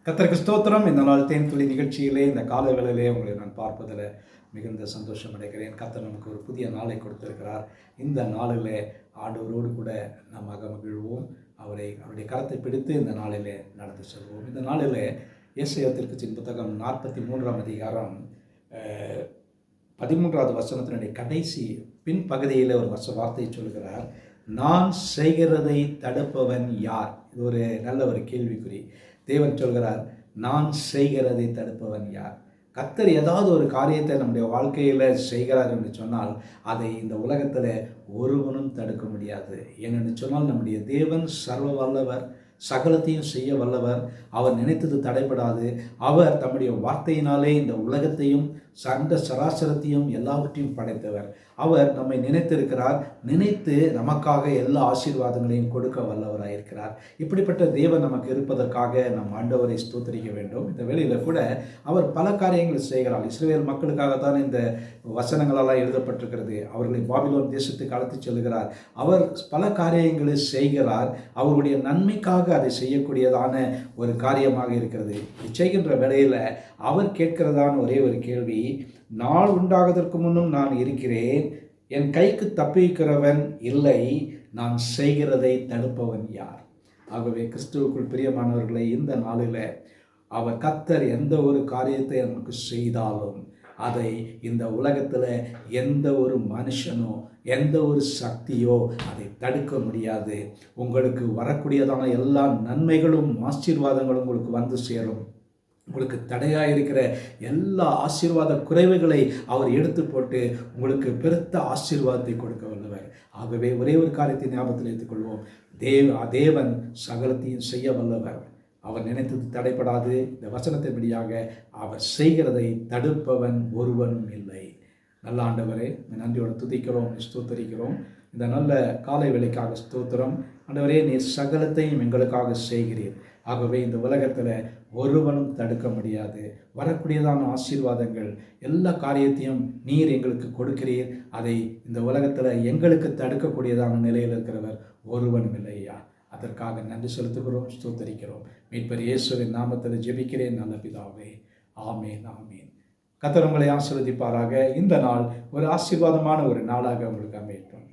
கர்த்தருக்கு ஸ்தோத்திரம். இந்த நாள் தேன்துளி நிகழ்ச்சியிலே இந்த காலவேளையிலே உங்களை நான் பார்ப்பதில் மிகுந்த சந்தோஷம் அடைகிறேன். கர்த்தர் நமக்கு ஒரு புதிய நாளை கொடுத்திருக்கிறார். இந்த நாளிலே ஆண்டவரோடு கூட நாம் மகிழ்வோம். அவருடைய கரத்தை பிடித்து இந்த நாளிலே நடந்து செல்வோம். இந்த நாளிலே ஏசாயா தீர்க்கதரிசியின் புத்தகம் 43ஆம் அதிகாரம் 13வது வசனத்தினுடைய கடைசி பின்பகுதியில் ஒரு வார்த்தையை சொல்கிறார். நான் செய்கிறதை தடுப்பவன் யார்? இது ஒரு நல்ல ஒரு கேள்விக்குறி. தேவன் சொல்கிறார், நான் செய்கிறதை தடுப்பவன் யார்? கர்த்தர் ஏதாவது ஒரு காரியத்தை நம்முடைய வாழ்க்கையில் செய்கிறார் என்று சொன்னால் அதை இந்த உலகத்தில் ஒருவனும் தடுக்க முடியாது. ஏனென்று சொன்னால் நம்முடைய தேவன் சர்வ வல்லவர், சகலத்தையும் செய்ய வல்லவர். அவர் நினைத்தது தடைபடாது. அவர் தம்முடைய வார்த்தையினாலே இந்த உலகத்தையும் சண்ட சராசரத்தையும் எல்லாவற்றையும் படைத்தவர். அவர் நம்மை நினைத்திருக்கிறார். நினைத்து நமக்காக எல்லா ஆசீர்வாதங்களையும் கொடுக்க வல்லவராயிருக்கிறார். இப்படிப்பட்ட தேவன் நமக்கு இருப்பதற்காக நம் ஆண்டவரை ஸ்தோத்திரிக்க வேண்டும். இந்த வேளையில் கூட அவர் பல காரியங்களை செய்கிறார். இஸ்ரவேல் மக்களுக்காகத்தான் இந்த வசனங்களெல்லாம் எழுதப்பட்டிருக்கிறது. அவர்களை பாபிலோன் தேசத்துக்கு அழைத்துச் செல்கிறார். அவர் பல காரியங்களை செய்கிறார். அவருடைய நன்மைக்காக அதை செய்யக்கூடியதான ஒரு காரியமாக இருக்கிறது. செய்கின்ற வேளையில் அவர் கேட்கிறதான ஒரே ஒரு கேள்வி, நாள் உண்டாவதற்கு முன்னும் நான் இருக்கிறேன், என் கைக்கு தப்பிக்கிறவன் இல்லை, நான் செய்கிறதை தடுப்பவன் யார்? ஆகவே கிறிஸ்துவுக்குள் பிரியமானவர்களை, இந்த நாளில் அவர் கர்த்தர் எந்த ஒரு காரியத்தை நமக்கு செய்தாலும் அதை இந்த உலகத்தில் எந்த ஒரு மனுஷனோ எந்த ஒரு சக்தியோ அதை தடுக்க முடியாது. உங்களுக்கு வரக்கூடியதான எல்லா நன்மைகளும் ஆசீர்வாதங்களும் உங்களுக்கு வந்து சேரும். உங்களுக்கு தடையாக இருக்கிற எல்லா ஆசீர்வாத குறைவுகளை அவர் எடுத்து போட்டு உங்களுக்கு பெருத்த ஆசீர்வாதத்தை கொடுக்க வல்லவர். ஆகவே ஒரே ஒரு காரியத்தை ஞாபகத்தில் எடுத்துக்கொள்வோம். தேவன் சகலத்தையும் செய்ய வல்லவர். அவர் நினைத்தது தடைப்படாது. இந்த வசனத்தின்படியாக அவர் செய்கிறதை தடுப்பவன் ஒருவனும் இல்லை. நல்ல ஆண்டவரே, நன்றியோடு துதிக்கிறோம், ஸ்தோத்தரிக்கிறோம். இந்த நல்ல காலை வேளைக்காக ஸ்தோத்திரம். ஆண்டவரே, நீர் சகலத்தையும் எங்களுக்காக செய்கிறீர். ஆகவே இந்த உலகத்தில் ஒருவனும் தடுக்க முடியாது. வரக்கூடியதான ஆசீர்வாதங்கள் எல்லா காரியத்தையும் நீர் எங்களுக்கு கொடுக்கிறீர். அதை இந்த உலகத்தில் எங்களுக்கு தடுக்கக்கூடியதான நிலையில் இருக்கிறவர் ஒருவனும் இல்லையா. அதற்காக நன்றி செலுத்துகிறோம், ஸ்தோத்தரிக்கிறோம். மீட்பர் இயேசுவின் நாமத்தில் ஜெபிக்கிறேன் நல்ல பிதாவே. ஆமேன், ஆமேன். கர்த்தர் உங்களை ஆசீர்வதிப்பாராக. இந்த நாள் ஒரு ஆசீர்வாதமான ஒரு நாளாக உங்களுக்கு அமையட்டும்.